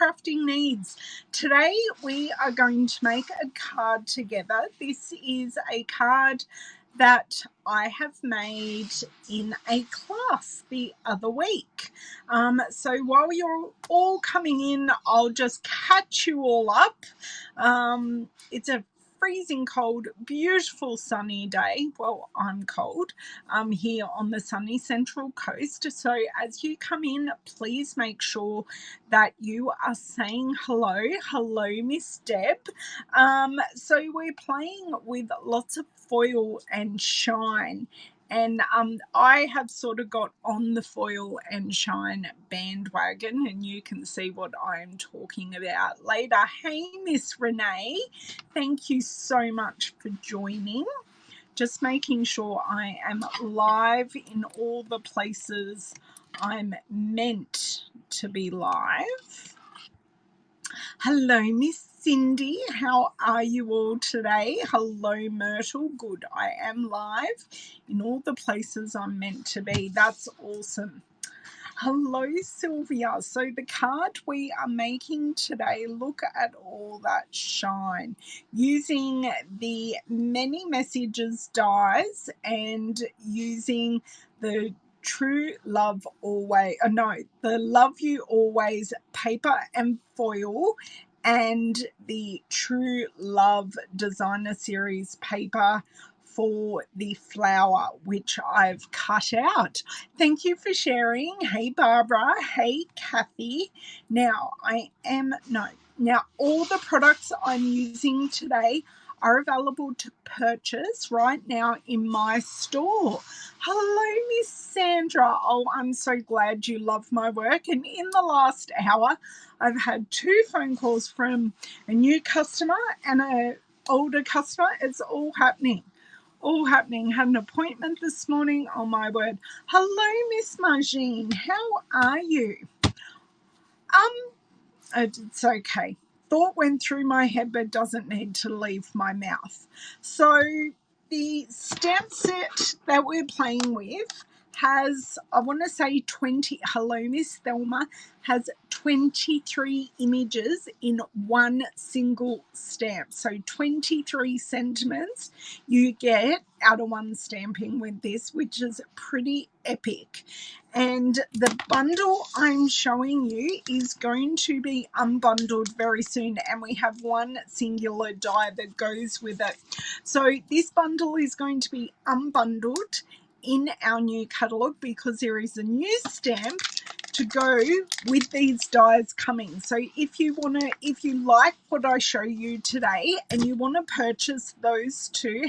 crafting needs. Today we are going to make a card together. This is a card that I have made in a class the other week. So while you're all coming in, I'll just catch you all up. It's a freezing cold, beautiful sunny day. Well, I'm cold here on the sunny Central Coast. So as you come in, please make sure that you are saying hello. Hello, Miss Deb. So we're playing with lots of foil and shine. And I have sort of got on the foil and shine bandwagon, and you can see what I'm talking about later. Hey, Miss Renee, thank you so much for joining. Just making sure I am live in all the places I'm meant to be live. Hello, Miss Cindy. How are you all today? Hello, Myrtle. Good. I am live in all the places I'm meant to be. That's awesome. Hello, Sylvia. So the card we are making today, look at all that shine. Using the Many Messages dies and using the True Love Always, the Love You Always paper and foil, and the True Love Designer Series paper for the flower, which I've cut out. Thank you for sharing. Hey, Barbara. Hey, Kathy. Now, all the products I'm using today are available to purchase right now in my store. Hello, Miss Sandra. Oh, I'm so glad you love my work. And in the last hour, I've had 2 phone calls from a new customer and an older customer. It's all happening. Had an appointment this morning. Oh my word. Hello, Miss Margine. How are you? It's okay. Thought went through my head but doesn't need to leave my mouth. So the stamp set that we're playing with has, I want to say 20, hello Miss Thelma, has 23 images in one single stamp. So 23 sentiments you get out of one stamping with this, which is pretty epic. And the bundle I'm showing you is going to be unbundled very soon, and we have one singular die that goes with it. So this bundle is going to be unbundled in our new catalogue because there is a new stamp to go with these dies coming. So if you like what I show you today and you want to purchase those two,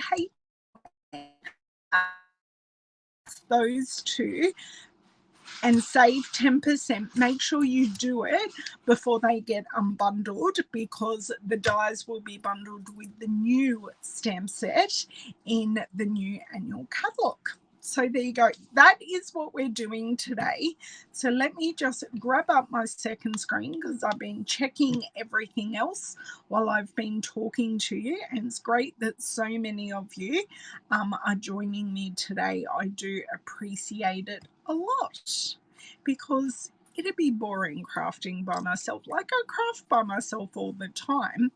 and save 10%, make sure you do it before they get unbundled, because the dies will be bundled with the new stamp set in the new annual catalogue. So there you go. That is what we're doing today. So let me just grab up my second screen because I've been checking everything else while I've been talking to you. And it's great that so many of you are joining me today. I do appreciate it a lot, because it'd be boring crafting by myself. Like, I craft by myself all the time,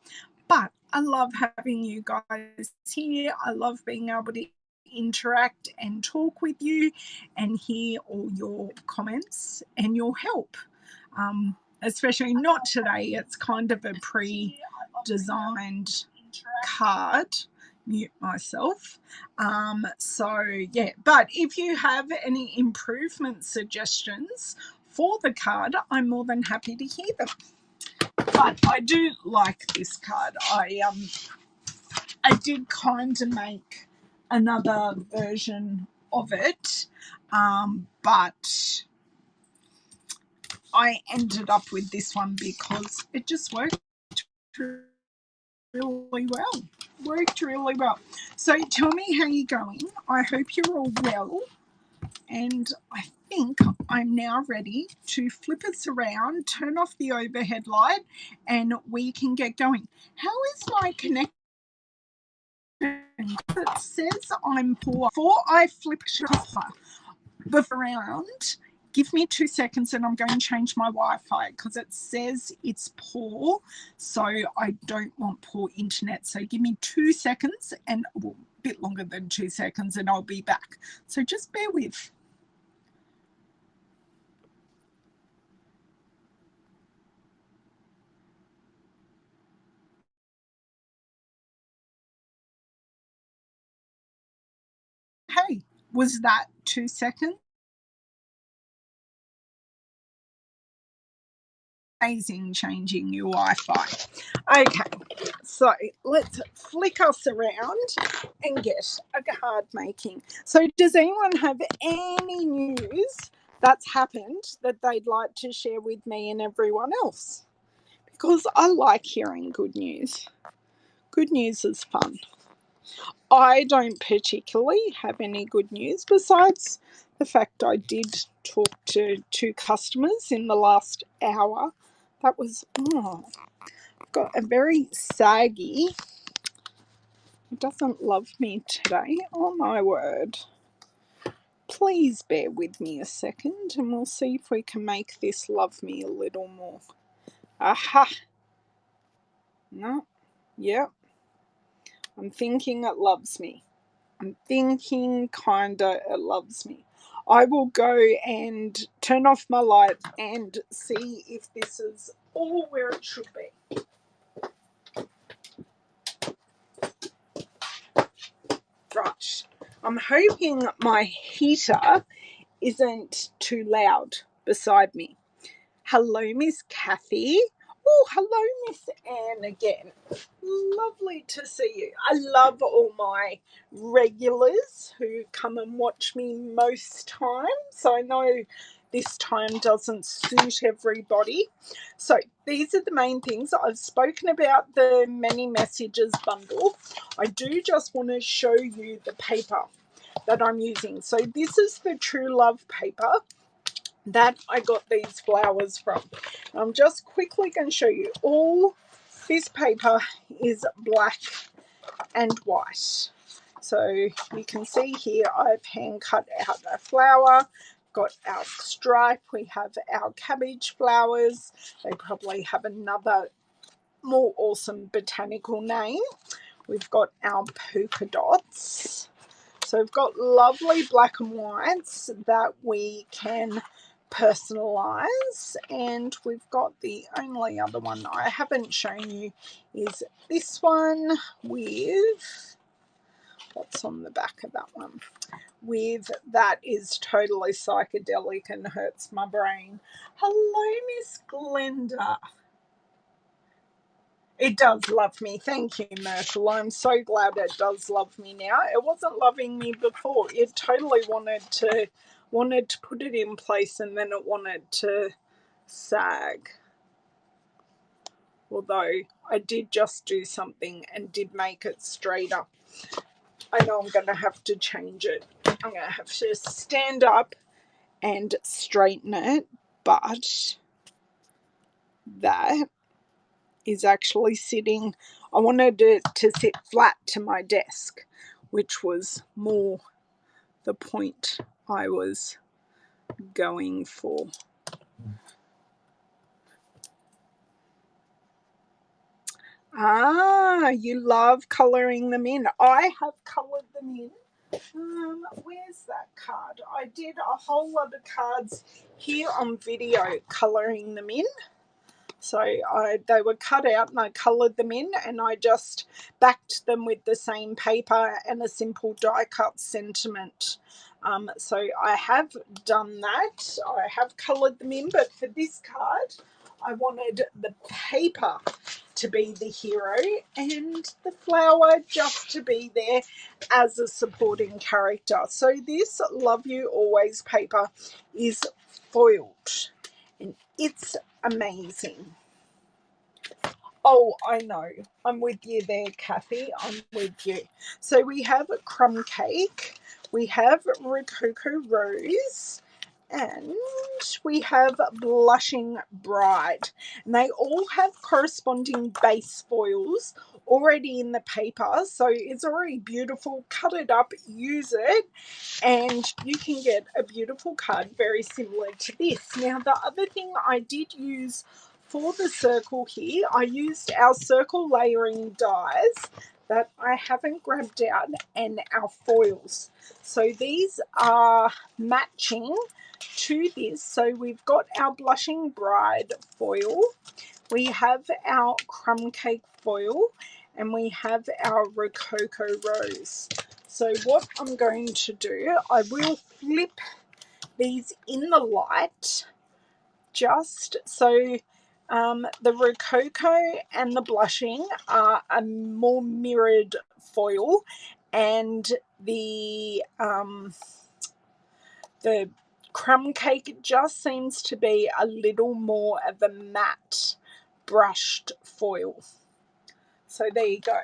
but I love having you guys here. I love being able to interact and talk with you and hear all your comments and your help. Especially not today, it's kind of a pre-designed card. Mute myself. So yeah, but if you have any improvement suggestions for the card, I'm more than happy to hear them. But I do like this card. I did kind of make another version of it, but I ended up with this one because it just worked really well. So tell me how you're going. I hope you're all well, and I think I'm now ready to flip us around, turn off the overhead light, and we can get going. How is my connection? It says I'm poor. Before I flip it off around, Give me 2 seconds and I'm going to change my Wi-Fi because it says it's poor, so I don't want poor internet. So give me 2 seconds and well, a bit longer than 2 seconds and I'll be back. So just bear with. Hey, was that 2 seconds? Amazing changing your Wi-Fi. Okay, so let's flick us around and get a card making. So does anyone have any news that's happened that they'd like to share with me and everyone else? Because I like hearing good news. Good news is fun. I don't particularly have any good news besides the fact I did talk to 2 customers in the last hour. That was, I've got a very saggy, it doesn't love me today, oh my word. Please bear with me a second and we'll see if we can make this love me a little more. Aha! No, yep. I'm thinking it loves me. I'm thinking kinda it loves me. I will go and turn off my light and see if this is all where it should be. Right. I'm hoping my heater isn't too loud beside me. Hello, Miss Kathy. Oh, hello, Miss Anne again. Lovely to see you. I love all my regulars who come and watch me most times. So I know this time doesn't suit everybody. So these are the main things. I've spoken about the many messages bundle. I do just want to show you the paper that I'm using. So this is the True Love paper that I got these flowers from. I'm just quickly going to show you. All this paper is black and white. So you can see here I've hand cut out a flower, got our stripe, we have our cabbage flowers. They probably have another more awesome botanical name. We've got our polka dots. So we've got lovely black and whites that we can personalize, and we've got the only other one I haven't shown you is this one with what's on the back of that one, with that is totally psychedelic and hurts my brain. Hello, Miss Glenda. It does love me. Thank you, Myrtle. I'm so glad it does love me now. It wasn't loving me before. It totally wanted to put it in place and then it wanted to sag. Although I did just do something and did make it straighter. I know I'm going to have to change it. I'm going to have to stand up and straighten it, but that is actually sitting, I wanted it to sit flat to my desk, which was more the point I was going for. Ah, you love colouring them in. I have coloured them in. Where's that card? I did a whole lot of cards here on video colouring them in. So they were cut out and I coloured them in, and I just backed them with the same paper and a simple die cut sentiment. So I have done that. I have coloured them in, but for this card I wanted the paper to be the hero and the flower just to be there as a supporting character. So this Love You Always paper is foiled and it's amazing. Oh, I know. I'm with you there, Kathy. I'm with you. So we have a crumb cake. We have Rococo Rose. And we have Blushing Bride, and they all have corresponding base foils already in the paper, so it's already beautiful. Cut it up, use it, and you can get a beautiful card very similar to this. Now, the other thing I did use for the circle here, I used our circle layering dies that I haven't grabbed out and our foils. So these are matching to this. So we've got our Blushing Bride foil, we have our Crumb Cake foil, and we have our Rococo Rose. So what I'm going to do, I will flip these in the light just so the Rococo and the Blushing are a more mirrored foil, and the Crumb Cake just seems to be a little more of a matte brushed foil. So there you go.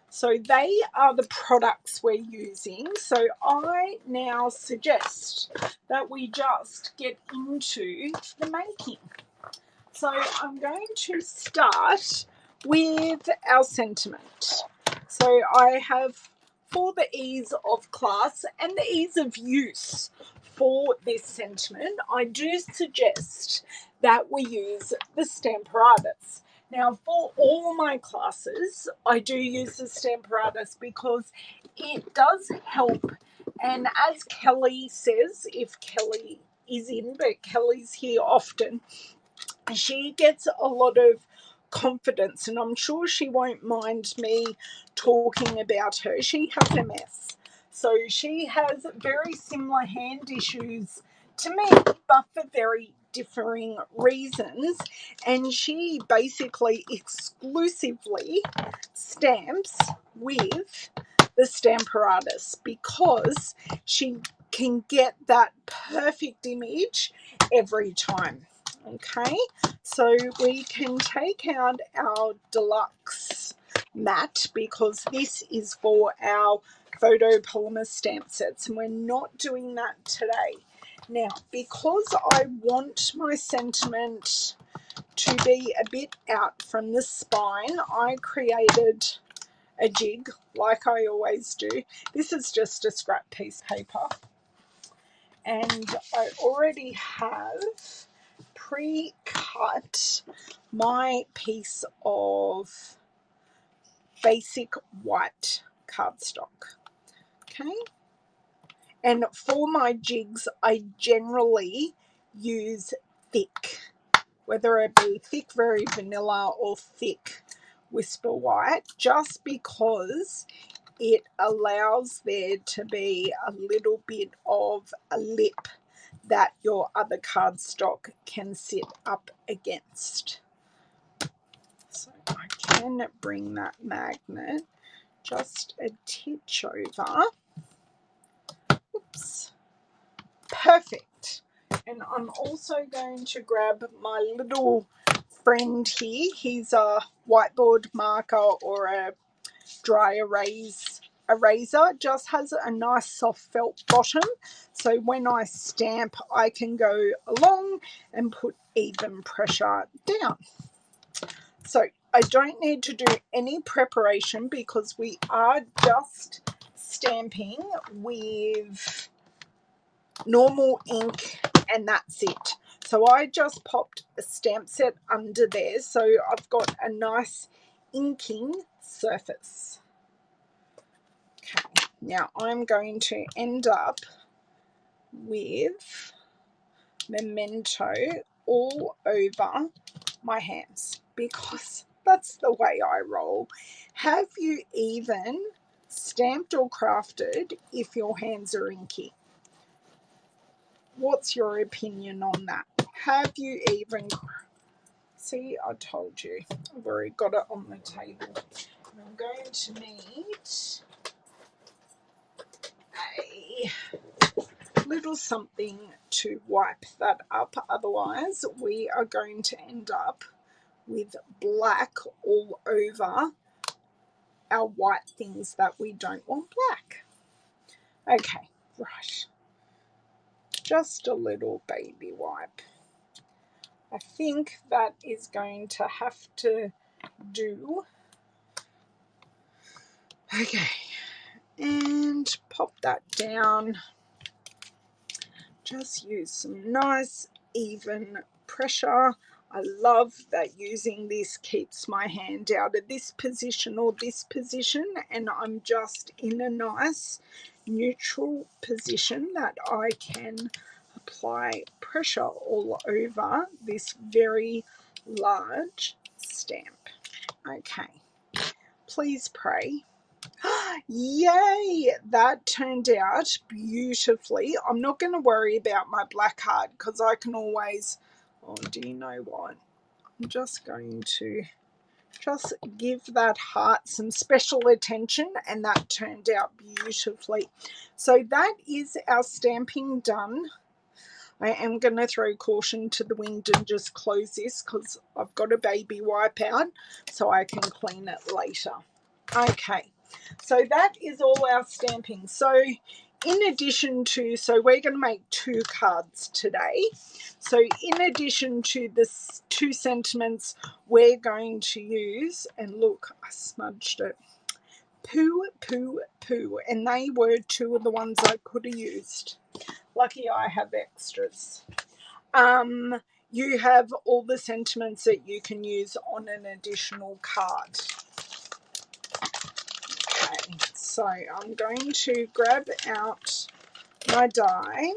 So they are the products we're using. So I now suggest that we just get into the making. So I'm going to start with our sentiment. So I have, for the ease of class and the ease of use for this sentiment, I do suggest that we use the Stamparatus. Now, for all my classes, I do use the Stamparatus because it does help. And as Kelly says, if Kelly is in, but Kelly's here often, she gets a lot of confidence, and I'm sure she won't mind me talking about her. She has MS, so she has very similar hand issues to me, but for very differing reasons, and she basically exclusively stamps with the Stamparatus because she can get that perfect image every time. Okay, so we can take out our deluxe mat because this is for our photopolymer stamp sets, and we're not doing that today. Now, because I want my sentiment to be a bit out from the spine, I created a jig like I always do. This is just a scrap piece of paper, and I already have pre-cut my piece of basic white cardstock. Okay, and for my jigs I generally use thick, whether it be thick very vanilla or thick whisper white, just because it allows there to be a little bit of a lip that your other cardstock can sit up against. So I can bring that magnet just a titch over. Oops. Perfect. And I'm also going to grab my little friend here. He's a whiteboard marker or a dry eraser. Just has a nice soft felt bottom, so when I stamp I can go along and put even pressure down. So I don't need to do any preparation because we are just stamping with normal ink and that's it. So I just popped a stamp set under there, so I've got a nice inking surface. Okay, now I'm going to end up with Memento all over my hands because that's the way I roll. Have you even stamped or crafted if your hands are inky? What's your opinion on that? Have you even... See, I told you. I've already got it on the table. I'm going to need a little something to wipe that up, otherwise we are going to end up with black all over our white things that we don't want black. Okay, right. just a little baby wipe. I think that is going to have to do. Okay, and pop that down. Just use some nice even pressure. I love that using this keeps my hand out of this position or this position, and I'm just in a nice neutral position that I can apply pressure all over this very large stamp. Okay, please pray. Yay, that turned out beautifully. I'm not going to worry about my black card because I can always, oh, do you know what? I'm just going to just give that heart some special attention, and that turned out beautifully. So that is our stamping done. I am going to throw caution to the wind and just close this because I've got a baby wipe out so I can clean it later. Okay, so that is all our stamping. So in addition to, so we're going to make 2 cards today. So in addition to the 2 sentiments, we're going to use, and look, I smudged it, poo, poo, poo, and they were 2 of the ones I could have used. Lucky I have extras. You have all the sentiments that you can use on an additional card. Okay, so I'm going to grab out my die,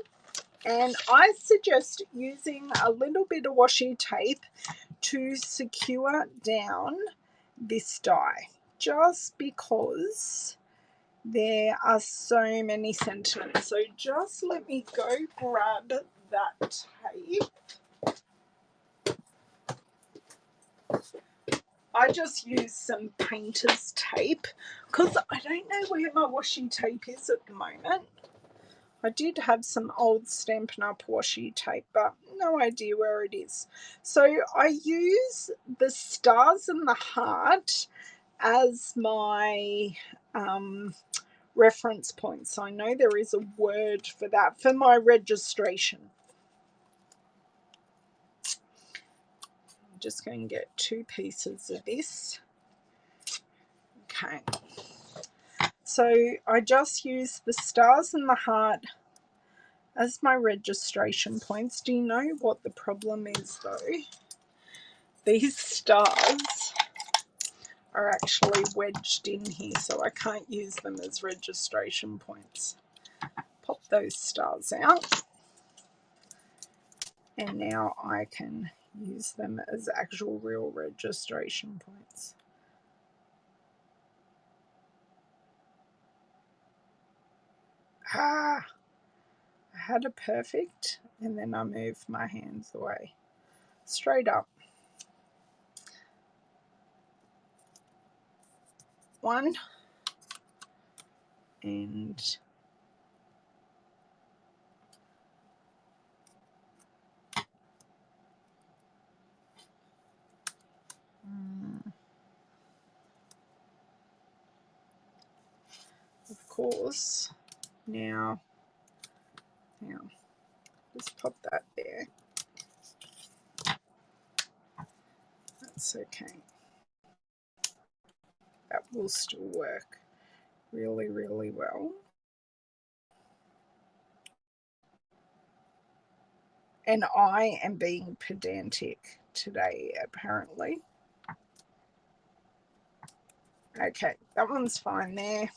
and I suggest using a little bit of washi tape to secure down this die, just because there are so many sentiments. So just let me go grab that tape. I just use some painter's tape because I don't know where my washi tape is at the moment. I did have some old Stampin' Up! Washi tape, but no idea where it is. So I use the stars and the heart as my reference points. I know there is a word for that, for my registration. I'm just going to get 2 pieces of this. Okay. So I just use the stars and the heart as my registration points. Do you know what the problem is though? These stars are actually wedged in here, so I can't use them as registration points. Pop those stars out, and now I can use them as actual real registration points. I had a perfect, and then I moved my hands away. Straight up. 1 and of course, now just pop that there. That's okay. That will still work really, really well. And I am being pedantic today, apparently. Okay, that one's fine there.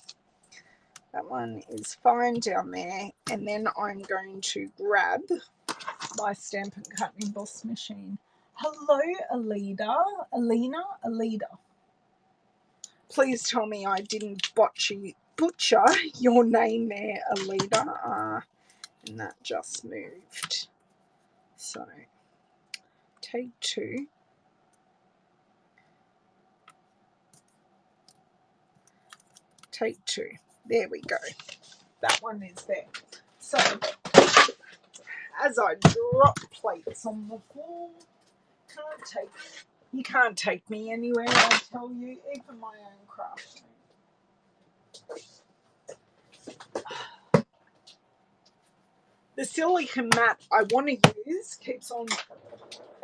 That one is fine down there. And then I'm going to grab my Stampin' Cut and Emboss machine. Hello, Alida. Alida. Please tell me I didn't butcher your name there, Alida. And that just moved. So, take 2. Take 2. There we go. That one is there. So, as I drop plates on the floor, you can't take me anywhere, I tell you, even my own craft room. the silicone mat I want to use keeps on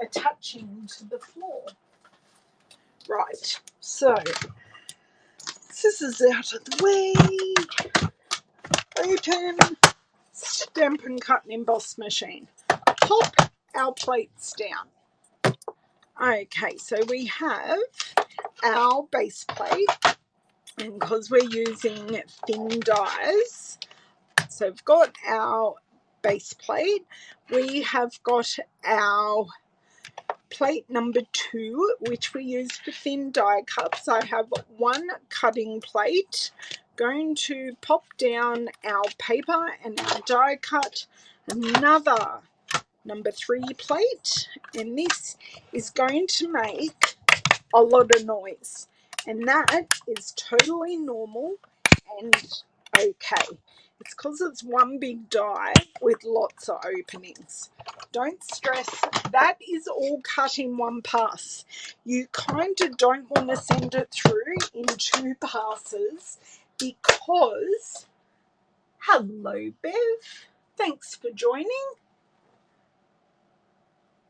attaching to the floor. Right, so scissors out of the way. Open. Stampin' Cut and Emboss machine. Pop our plates down. Okay, so we have our base plate, and because we're using thin dies, so we've got our base plate. We have got our plate number 2, which we use for thin die cuts. I have one cutting plate. Going to pop down our paper and our die cut. Another number 3 plate, and this is going to make a lot of noise, and that is totally normal and okay. It's because it's one big die with lots of openings. Don't stress, that is all cut in one pass. You kind of don't want to send it through in 2 passes because, hello Bev, thanks for joining.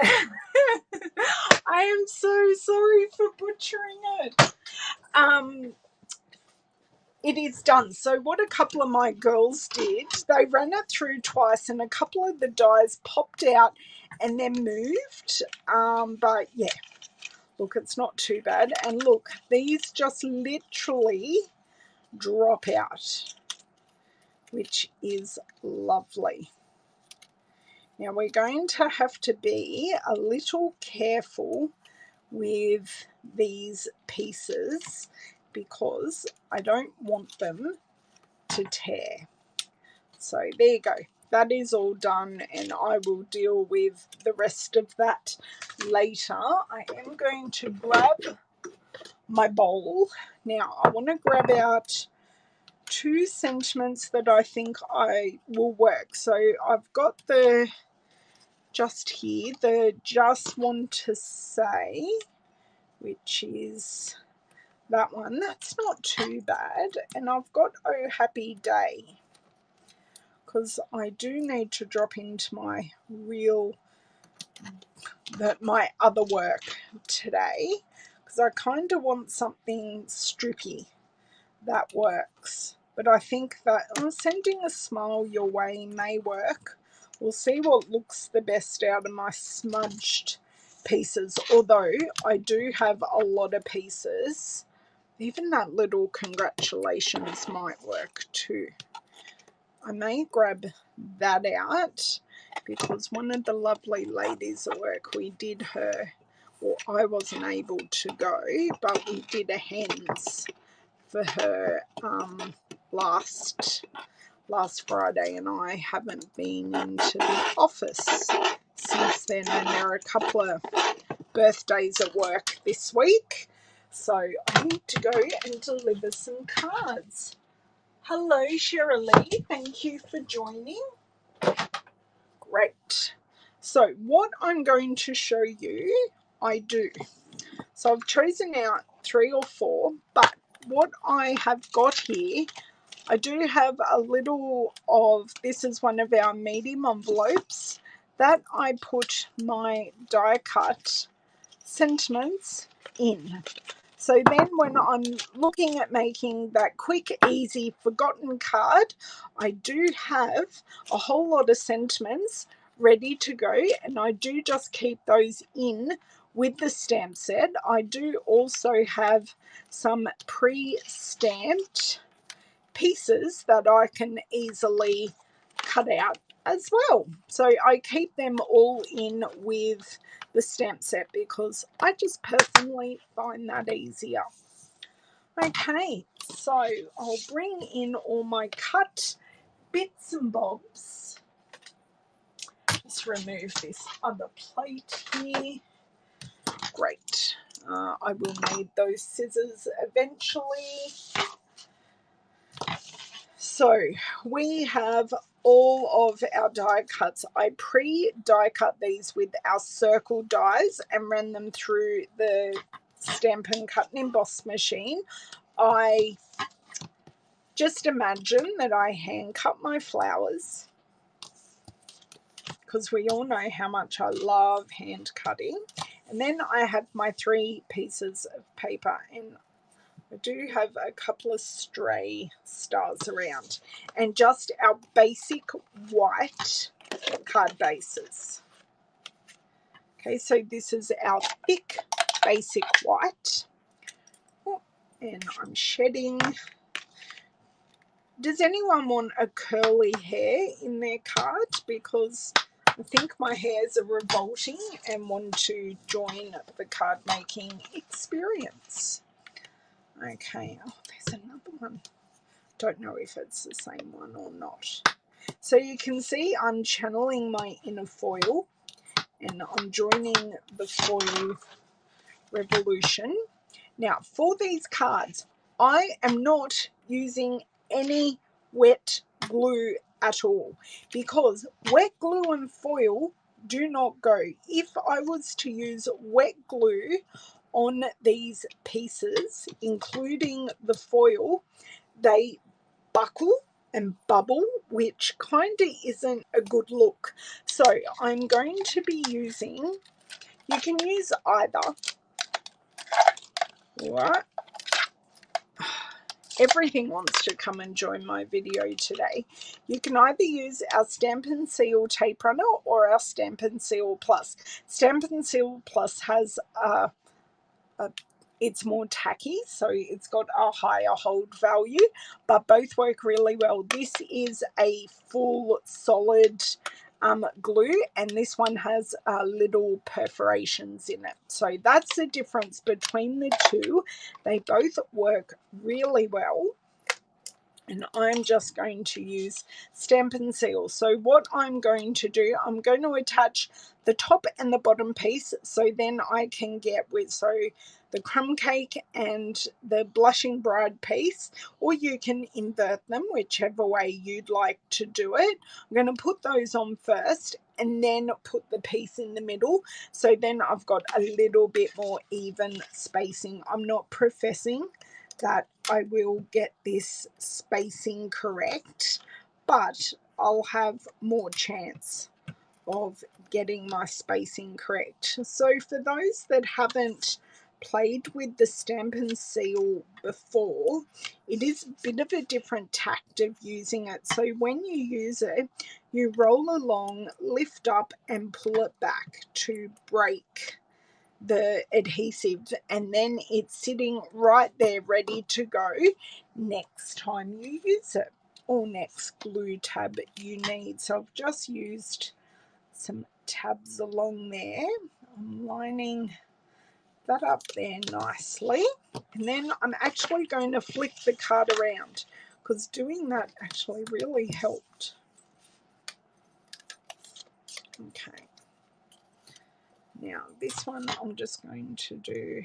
I am so sorry for butchering it. It is done. So what a couple of my girls did, they ran it through twice and a couple of the dies popped out and then moved. But yeah, look, it's not too bad. And look, these just literally drop out, which is lovely. Now we're going to have to be a little careful with these pieces because I don't want them to tear. So there you go, that is all done, and I will deal with the rest of that later. I am going to grab my bowl now. I want to grab out 2 sentiments that I think I will work. So I've got the just here, the just want to say, which is that one. That's not too bad. And I've got Oh Happy Day, because I do need to drop into my my other work today, because I kind of want something strippy that works. But I think that sending a smile your way may work. We'll see what looks the best out of my smudged pieces, although I do have a lot of pieces. Even that little congratulations might work too. I may grab that out because one of the lovely ladies at work, we did her, or I wasn't able to go, but we did a hens for her last Friday, and I haven't been into the office since then, and there are a couple of birthdays at work this week, so I need to go and deliver some cards. Hello Shirley, thank you for joining. Great. So what I'm going to show you, I do. So I've chosen out 3 or 4, but what I have got here, I do have a little of, this is one of our medium envelopes that I put my die cut sentiments in. So then when I'm looking at making that quick, easy, forgotten card, I do have a whole lot of sentiments ready to go, and I do just keep those in with the stamp set. I do also have some pre-stamped pieces that I can easily cut out as well. So I keep them all in with the stamp set because I just personally find that easier. Okay, so I'll bring in all my cut bits and bobs. Just remove this other plate here. Great. I will need those scissors eventually. So we have all of our die cuts. I pre-die cut these with our circle dies and ran them through the Stampin' Cut and Emboss machine. I just imagine that I hand cut my flowers because we all know how much I love hand cutting. And then I have my 3 pieces of paper, and I do have a couple of stray stars around, and just our basic white card bases. Okay, so this is our thick basic white. And I'm shedding. Does anyone want a curly hair in their card? Because I think my hairs are revolting and want to join the card making experience. Okay, oh, there's another one. Don't know if it's the same one or not. So you can see I'm channeling my inner foil, and I'm joining the foil revolution. Now, for these cards, I am not using any wet glue at all, because wet glue and foil do not go. If I was to use wet glue on these pieces, including the foil, they buckle and bubble, which kind of isn't a good look. So I'm going to be using, you can use either, right? Everything wants to come and join my video today. You can either use our Stampin' Seal Tape Runner or our Stampin' Seal Plus. Stampin' Seal Plus has it's more tacky, so it's got a higher hold value, but both work really well. This is a full solid glue, and this one has little perforations in it. So that's the difference between the two. They both work really well. And I'm just going to use Stampin' Seal. So what I'm going to do, I'm going to attach the top and the bottom piece, so then I can get with, so the crumb cake and the blushing bride piece, or you can invert them, whichever way you'd like to do it. I'm going to put those on first and then put the piece in the middle, so then I've got a little bit more even spacing. I'm not professing that I will get this spacing correct, but I'll have more chance of getting my spacing correct. So for those that haven't played with the Stampin' Seal before, it is a bit of a different tact of using it. So when you use it, you roll along, lift up and pull it back to break the adhesive, and then it's sitting right there ready to go next time you use it, or next glue tab you need. So I've just used some tabs along there. I'm lining that up there nicely, and then I'm actually going to flick the card around, because doing that actually really helped. Okay, now this one I'm just going to do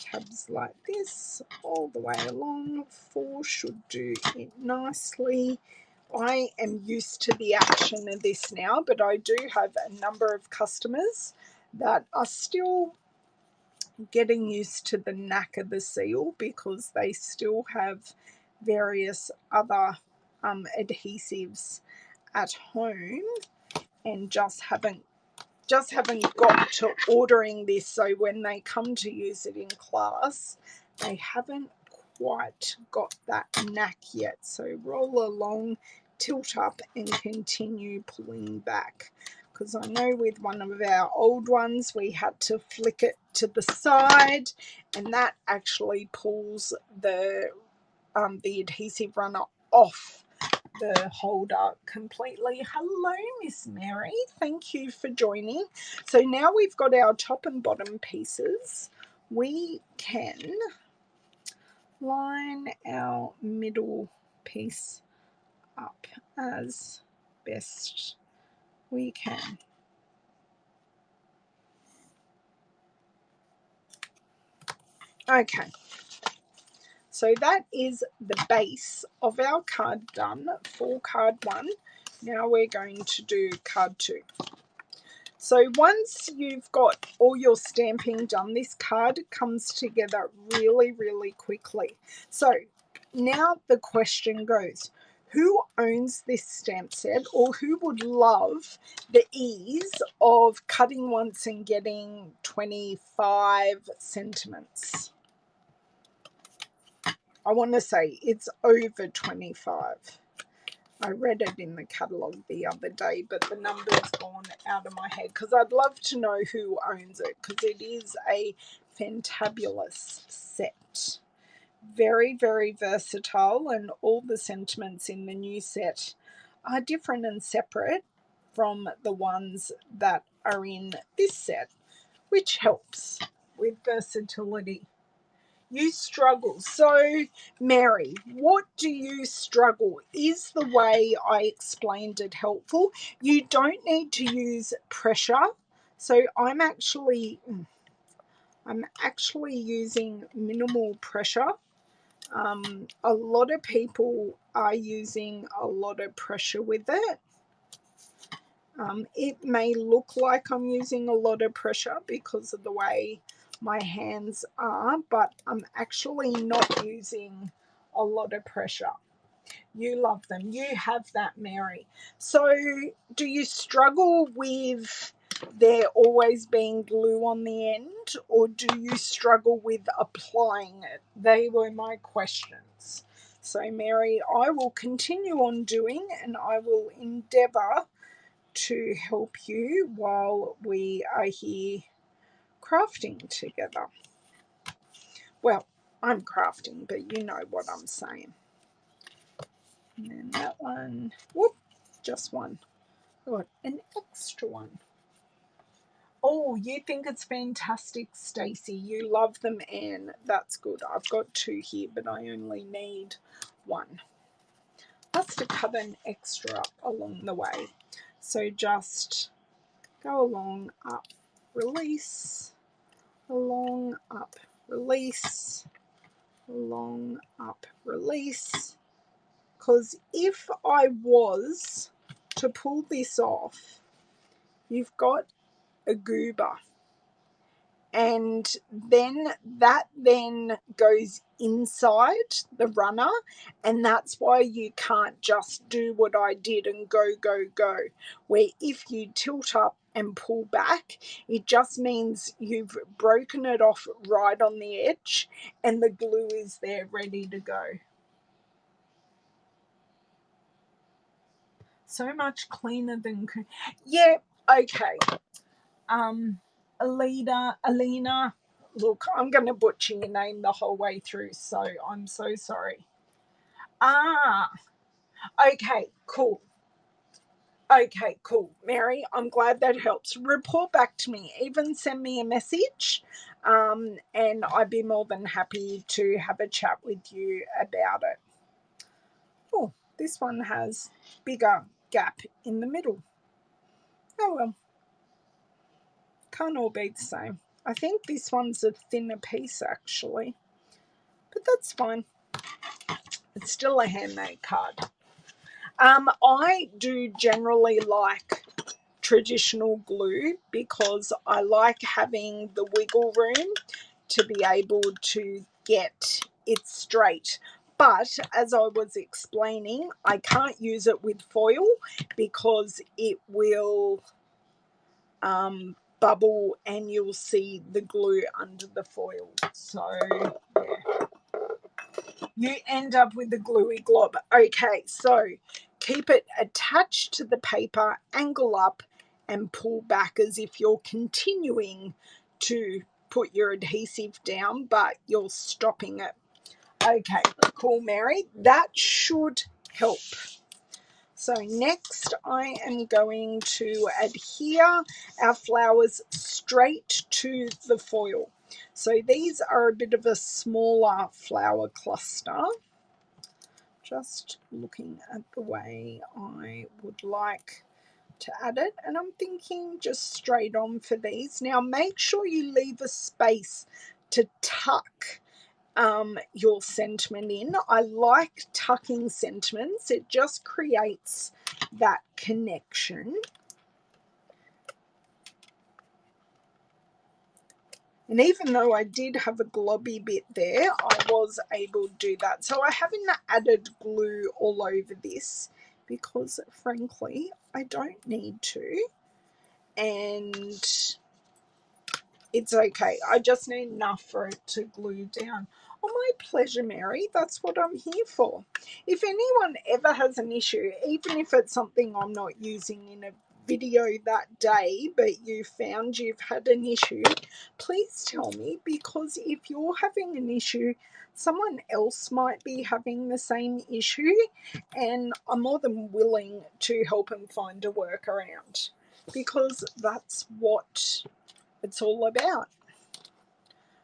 tabs like this all the way along. 4 should do it nicely. I am used to the action of this now, but I do have a number of customers that are still getting used to the knack of the seal, because they still have various other adhesives at home and just haven't got to ordering this, so when they come to use it in class, they haven't quite got that knack yet. So roll along, tilt up and continue pulling back, because I know with one of our old ones we had to flick it to the side, and that actually pulls the adhesive runner off the holder completely. Hello, Miss Mary. Thank you for joining. So now we've got our top and bottom pieces. We can line our middle piece up as best we can. Okay. So that is the base of our card done for card 1. Now we're going to do card 2. So once you've got all your stamping done, this card comes together really, really quickly. So now the question goes, who owns this stamp set, or who would love the ease of cutting once and getting 25 sentiments? I want to say it's over 25. I read it in the catalogue the other day, but the number's gone out of my head because I'd love to know who owns it, because it is a fantabulous set. Very, very versatile, and all the sentiments in the new set are different and separate from the ones that are in this set, which helps with versatility. You struggle. So, Mary, what do you struggle? Is the way I explained it helpful? You don't need to use pressure. So I'm actually using minimal pressure. A lot of people are using a lot of pressure with it. It may look like I'm using a lot of pressure because of the way my hands are, but I'm actually not using a lot of pressure. You love them. You have that, Mary. So do you struggle with there always being glue on the end, or do you struggle with applying it? They were my questions. So, Mary, I will continue on doing, and I will endeavour to help you while we are here crafting together. Well, I'm crafting, but you know what I'm saying. And then that one, whoop, just one. Got an extra one. Oh, you think it's fantastic, Stacey. You love them, Anne. That's good. I've got 2 here, but I only need 1. That's to cut an extra along the way. So just go along, up, release, along, up, release, along, up, release. Because if I was to pull this off, you've got a goober, and then that goes inside the runner, and that's why you can't just do what I did and go, where if you tilt up and pull back, it just means you've broken it off right on the edge and the glue is there ready to go. So much cleaner than... Yeah, okay. Alina, look, I'm going to butcher your name the whole way through, so I'm so sorry. Okay, cool. Okay, cool. Mary, I'm glad that helps. Report back to me. Even send me a message, and I'd be more than happy to have a chat with you about it. Oh, this one has bigger gap in the middle. Oh well. Can't all be the same. I think this one's a thinner piece actually, but that's fine. It's still a handmade card. I do generally like traditional glue because I like having the wiggle room to be able to get it straight. But as I was explaining, I can't use it with foil because it will bubble and you'll see the glue under the foil. So yeah, you end up with the gluey glob. Okay, so keep it attached to the paper, angle up and pull back as if you're continuing to put your adhesive down, but you're stopping it. Okay, cool, Mary. That should help. So next I am going to adhere our flowers straight to the foil. So these are a bit of a smaller flower cluster. Just looking at the way I would like to add it, and I'm thinking just straight on for these. Now make sure you leave a space to tuck your sentiment in. I like tucking sentiments. It just creates that connection. And even though I did have a globby bit there, I was able to do that. So I haven't added glue all over this because, frankly, I don't need to. And it's okay. I just need enough for it to glue down. Oh, my pleasure, Mary. That's what I'm here for. If anyone ever has an issue, even if it's something I'm not using in a video that day, but you found you've had an issue, please tell me, because if you're having an issue, someone else might be having the same issue, and I'm more than willing to help them find a workaround, because that's what it's all about.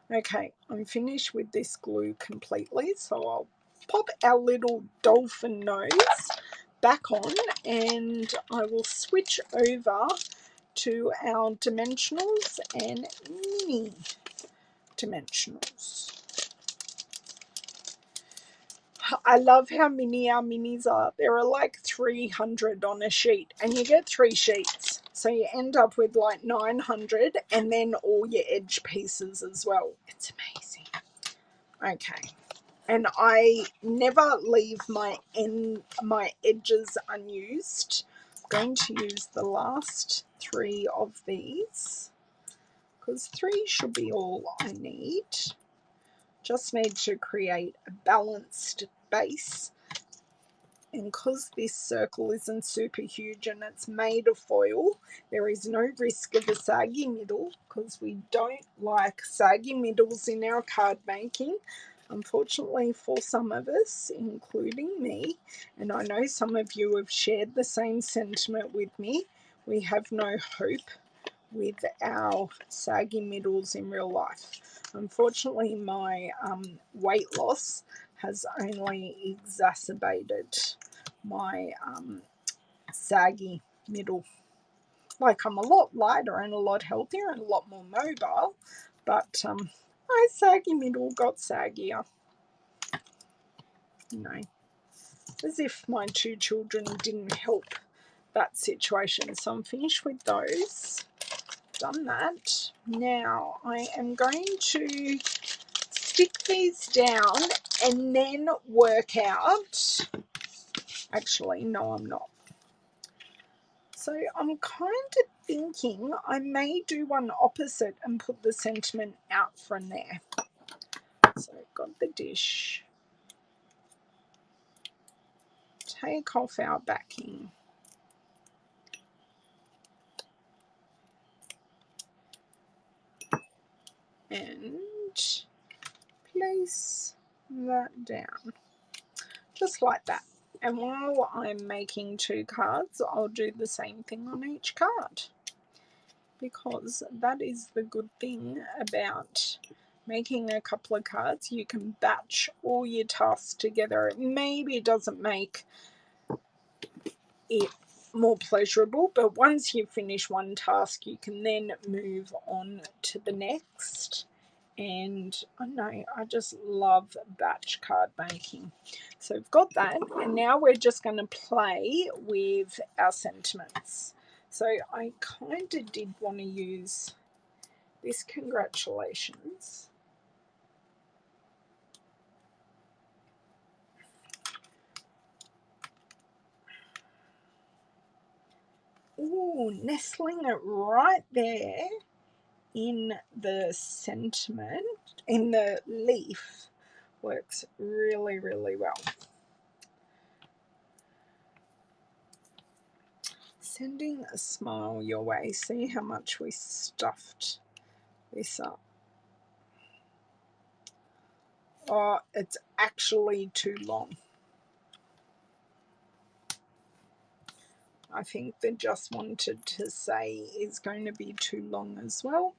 Okay, I'm finished with this glue completely, so I'll pop our little dolphin nose back on, and I will switch over to our dimensionals and mini dimensionals. I love how mini our minis are. There are like 300 on a sheet, and you get 3 sheets. So you end up with like 900, and then all your edge pieces as well. It's amazing. Okay. And I never leave my edges unused. I'm going to use the last 3 of these, because 3 should be all I need. Just need to create a balanced base. And because this circle isn't super huge and it's made of foil, there is no risk of a saggy middle, because we don't like saggy middles in our card making, unfortunately for some of us, including me. And I know some of you have shared the same sentiment with me. We have no hope with our saggy middles in real life. Unfortunately, my weight loss has only exacerbated my saggy middle. Like, I'm a lot lighter and a lot healthier and a lot more mobile, but my saggy middle got saggier. You know, as if my 2 children didn't help that situation. So I'm finished with those. Done that. Now I am going to stick these down and then work out. Actually, no, I'm not. So I'm kind of thinking I may do one opposite and put the sentiment out from there. So I've got the dish. Take off our backing. And place that down. Just like that. And while I'm making 2 cards, I'll do the same thing on each card, because that is the good thing about making a couple of cards. You can batch all your tasks together. Maybe it doesn't make it more pleasurable, but once you finish one task, you can then move on to the next. And I know, I just love batch card making. So we've got that, and now we're just going to play with our sentiments. So I kind of did want to use this congratulations. Ooh, nestling it right there in the sentiment, in the leaf, works really, really well. Sending a smile your way. See how much we stuffed this up. Oh, it's actually too long. I think the just wanted to say is going to be too long as well.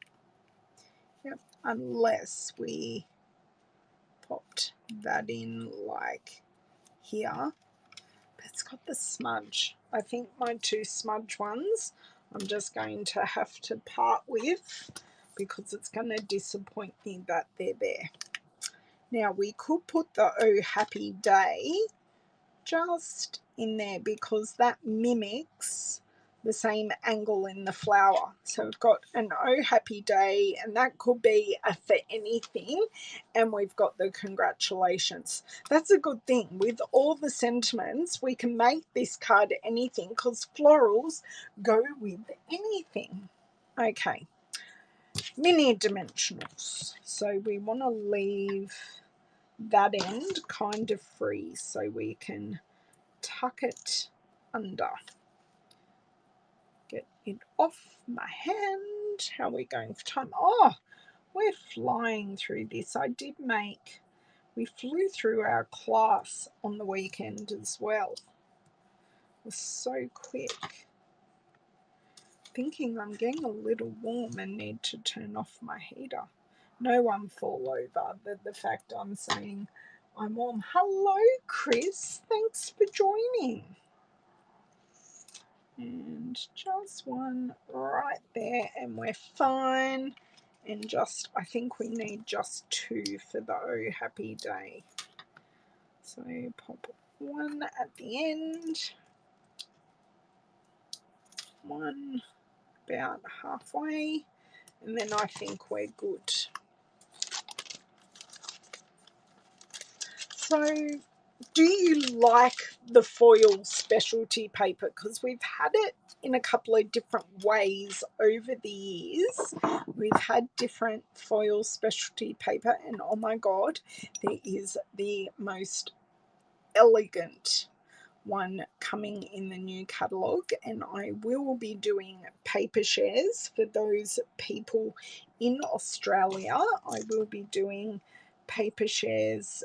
Yep, unless we popped that in like here. But it's got the smudge. I think my 2 smudge ones I'm just going to have to part with, because it's going to disappoint me that they're there. Now we could put the Oh Happy Day just in there, because that mimics the same angle in the flower. So we've got an oh happy day, and that could be a for anything, and we've got the congratulations. That's a good thing. With all the sentiments, we can make this card anything because florals go with anything. Okay, mini dimensionals. So we want to leave that end kind of free so we can tuck it under. Get it off my hand. How are we going for time? Oh, we're flying through this. We flew through our class on the weekend as well. It was so quick. Thinking I'm getting a little warm and need to turn off my heater. No one fall over. The fact I'm saying I'm warm. Hello, Chris. Thanks for joining. And just one right there, and we're fine. And just, I think we need just two for the oh happy day. So pop one at the end, one about halfway, and then I think we're good. So do you like the foil specialty paper? Because we've had it in a couple of different ways over the years. We've had different foil specialty paper, and oh my god, there is the most elegant one coming in the new catalogue, and I will be doing paper shares for those people in Australia. I will be doing paper shares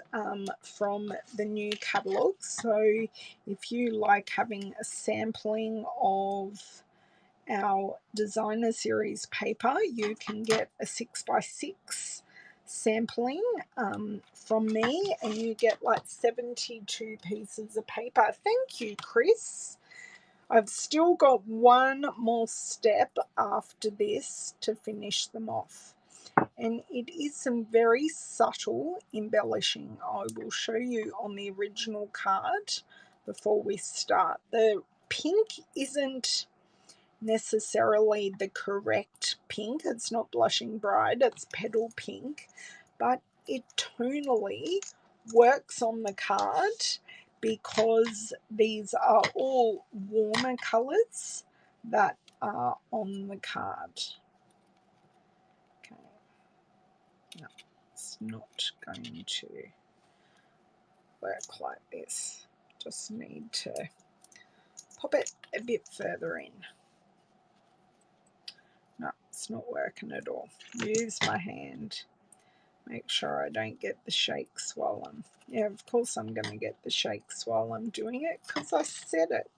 from the new catalogue. So if you like having a sampling of our designer series paper, you can get a 6x6 sampling from me, and you get like 72 pieces of paper. Thank you, Chris. I've still got one more step after this to finish them off, and it is some very subtle embellishing. I will show you on the original card before we start. The pink isn't necessarily the correct pink. It's not Blushing Bride, it's Petal Pink, but it tonally works on the card because these are all warmer colours that are on the card. Okay, no, it's not going to work like this. Just need to pop it a bit further in. No, it's not working at all. Use my hand. Make sure I don't get the shakes while I'm... Yeah, of course I'm going to get the shakes while I'm doing it because I said it.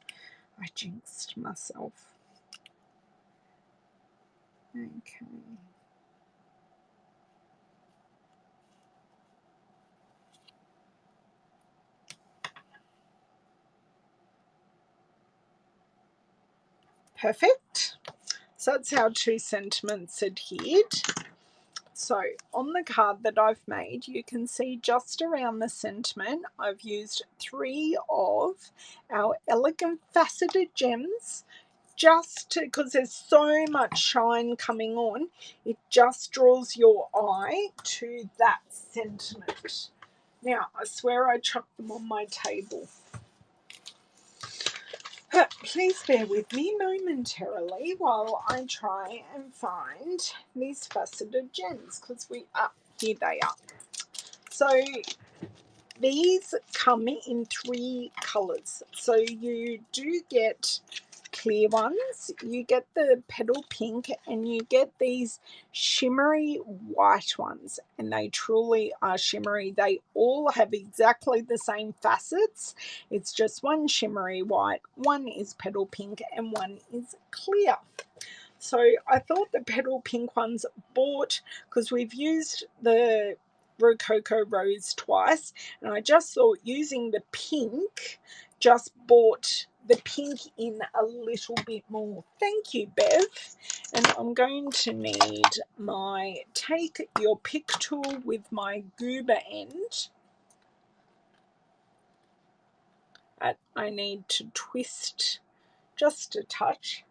I jinxed myself. Okay. Perfect. So that's how two sentiments adhered. So on the card that I've made, you can see just around the sentiment, I've used 3 of our elegant faceted gems, just because there's so much shine coming on, it just draws your eye to that sentiment. Now, I swear I chucked them on my table. Please bear with me momentarily while I try and find these faceted gems, because here they are. So these come in 3 colours. So you do get clear ones, you get the petal pink, and you get these shimmery white ones, and they truly are shimmery. They all have exactly the same facets. It's just one shimmery white, one is petal pink, and one is clear. So I thought the petal pink ones bought, because we've used the Rococo Rose twice, and I just thought using the pink just bought the pink in a little bit more. Thank you, Bev. And I'm going to need my take your pick tool with my goober end. I need to twist just a touch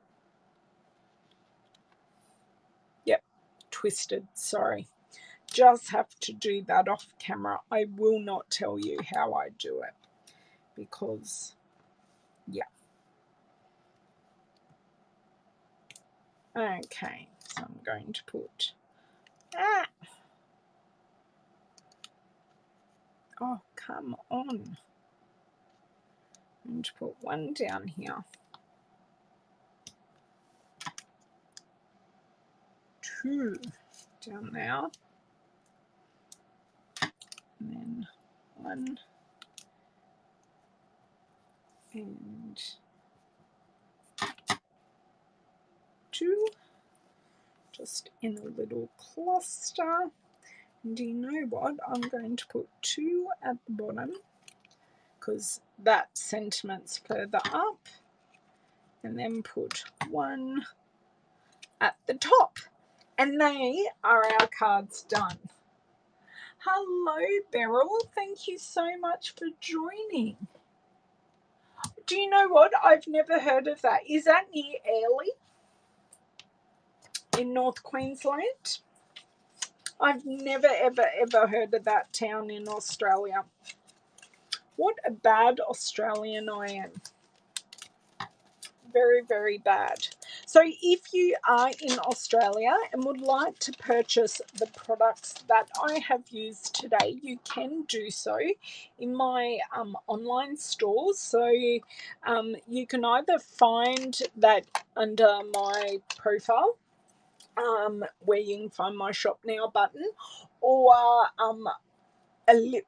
twisted, sorry. Just have to do that off camera. I will not tell you how I do it because, yeah. Okay, so I'm going to put oh, come on. I'm going to put one down here. 2 down there. And then 1 and 2. Just in a little cluster. And do you know what? I'm going to put 2 at the bottom because that sentiment's further up. And then put 1 at the top. And they are our cards done. Hello, Beryl. Thank you so much for joining. Do you know what? I've never heard of that. Is that near Airlie in North Queensland? I've never, ever, ever heard of that town in Australia. What a bad Australian I am. Very, very bad. So if you are in Australia and would like to purchase the products that I have used today, you can do so in my online stores. So you can either find that under my profile, where you can find my shop now button, or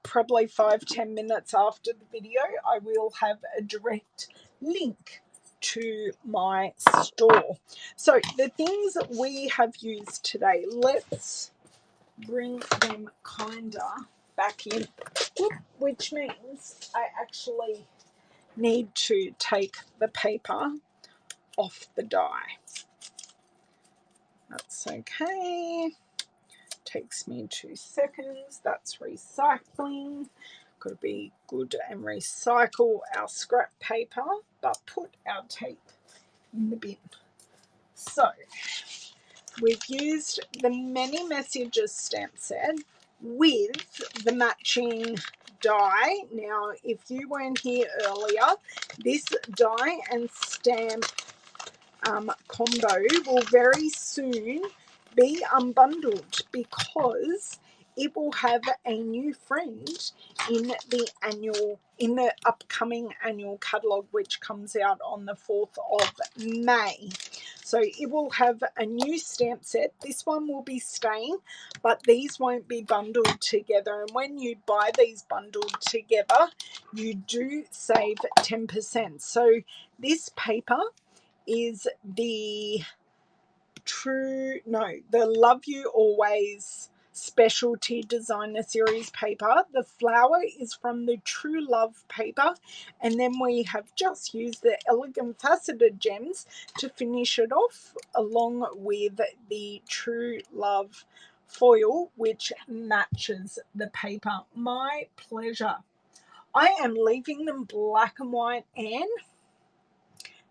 probably 5-10 minutes after the video, I will have a direct link to my store. So the things that we have used today, let's bring them kinda back in, which means I actually need to take the paper off the die. That's okay. Takes me 2 seconds. That's recycling. Got to be good and recycle our scrap paper, but put our tape in the bin. So we've used the Many Messages stamp set with the matching die. Now, if you weren't here earlier, this die and stamp combo will very soon be unbundled because it will have a new friend in the upcoming annual catalogue, which comes out on the 4th of May. So it will have a new stamp set. This one will be staying, but these won't be bundled together. And when you buy these bundled together, you do save 10%. So this paper is the Love You Always Specialty Designer Series paper. The flower is from the True Love paper, and then we have just used the Elegant Faceted Gems to finish it off, along with the True Love foil, which matches the paper. My pleasure. I am leaving them black and white, Anne.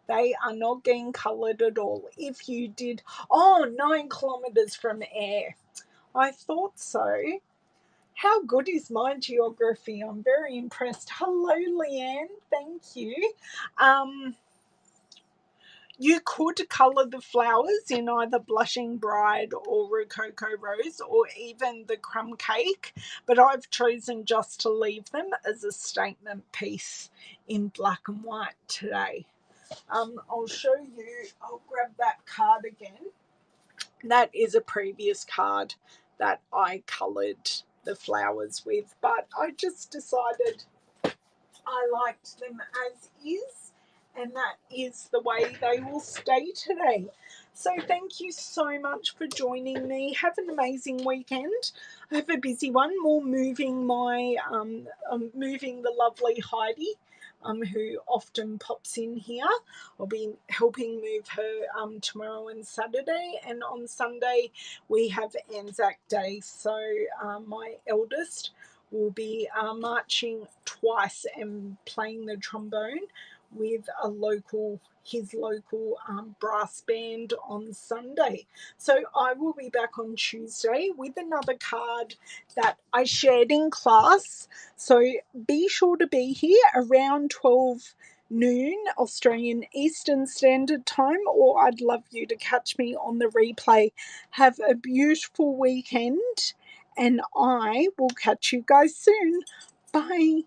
They are not getting coloured at all. If you did, 9 kilometres from Ayr. I thought so. How good is my geography? I'm very impressed. Hello, Leanne. Thank you. You could colour the flowers in either Blushing Bride or Rococo Rose or even the Crumb Cake, but I've chosen just to leave them as a statement piece in black and white today. I'll show you, I'll grab that card again. That is a previous card that I coloured the flowers with, but I just decided I liked them as is, and that is the way they will stay today. So thank you so much for joining me. Have an amazing weekend. I have a busy one, more moving moving the lovely Heidi, who often pops in here. I'll be helping move her tomorrow and Saturday, and on Sunday we have Anzac Day. So my eldest will be marching twice and playing the trombone with his local brass band on Sunday. So I will be back on Tuesday with another card that I shared in class. So be sure to be here around 12 noon Australian Eastern Standard Time, or I'd love you to catch me on the replay. Have a beautiful weekend, and I will catch you guys soon. Bye.